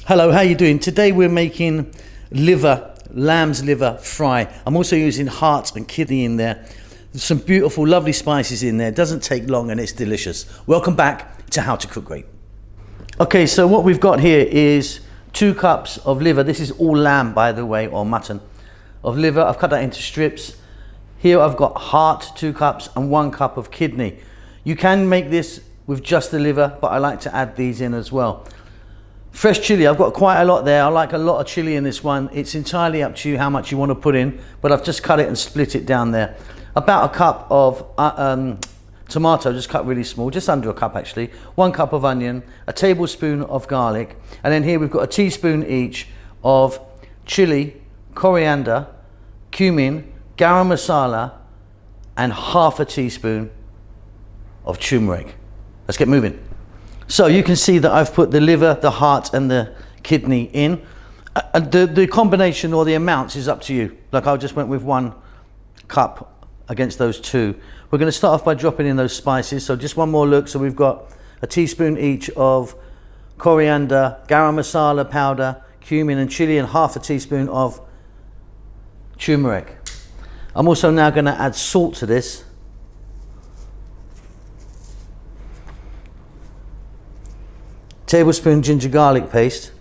Hello, how you doing? Today we're making lamb's liver fry. I'm also using heart and kidney in there. There's some beautiful, lovely spices in there. It doesn't take long and it's delicious. Welcome back to How to Cook Great. Okay, so what we've got here is 2 cups of liver. This is all lamb, by the way, or mutton of liver. I've cut that into strips. Here I've got heart, 2 cups, and 1 cup of kidney. You can make this with just the liver, but I like to add these in as well. Fresh chili, I've got quite a lot there. I like a lot of chili in this one. It's entirely up to you how much you want to put in, but I've just cut it and split it down there. About a cup of tomato, just cut really small, just under a cup actually. 1 cup of onion, a tablespoon of garlic, and then here we've got a teaspoon each of chili, coriander, cumin, garam masala, and half a teaspoon of turmeric. Let's get moving. So you can see that I've put the liver, the heart, and the kidney in. The combination or the amounts is up to you. Like I just went with 1 cup against those 2. We're going to start off by dropping in those spices. So just one more look. So we've got a teaspoon each of coriander, garam masala powder, cumin and chili, and half a teaspoon of turmeric. I'm also now going to add salt to this. Tablespoon ginger garlic paste,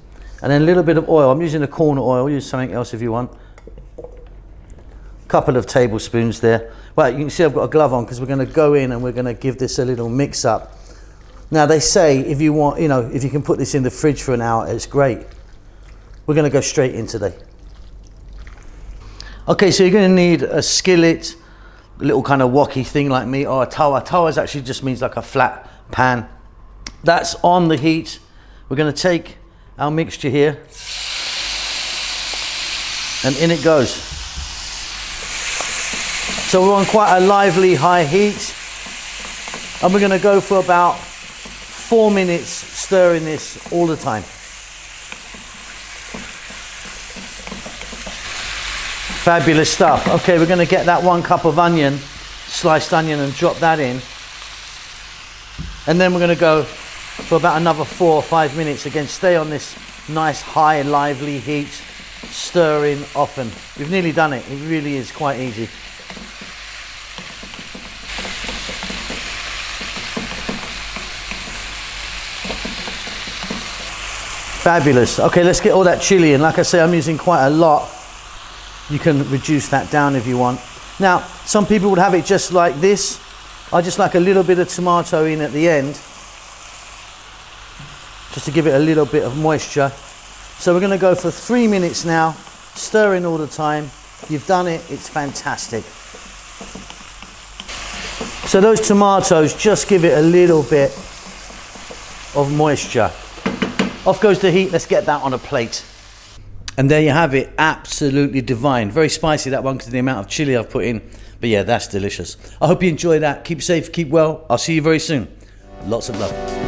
and then a little bit of oil. I'm using a corn oil, use something else if you want. Couple of tablespoons there. Well, you can see I've got a glove on because we're going to go in and we're going to give this a little mix up. Now they say if you want, if you can put this in the fridge for an hour, it's great. We're going to go straight in today. Okay, so you're going to need a skillet, a little kind of wok-y thing like me, or a tawa. Tawa actually just means like a flat pan. That's on the heat. We're going to take our mixture here and in it goes. So we're on quite a lively high heat and we're going to go for about 4 minutes stirring this all the time. Fabulous stuff. Okay, we're going to get that 1 cup of onion, sliced onion, and drop that in. And then we're going to go for about another 4 or 5 minutes. Again, stay on this nice high lively heat, stirring often. We've nearly done it. It really is quite easy. Fabulous. Okay, let's get all that chili in. Like I say, I'm using quite a lot. You can reduce that down if you want. Now, some people would have it just like this. I just like a little bit of tomato in at the end, just to give it a little bit of moisture. So we're going to go for 3 minutes now, stirring all the time. You've done it, it's fantastic. So those tomatoes just give it a little bit of moisture. Off goes the heat, let's get that on a plate. And there you have it, absolutely divine. Very spicy that one because of the amount of chili I've put in. But yeah, that's delicious. I hope you enjoy that. Keep safe, keep well. I'll see you very soon. Lots of love.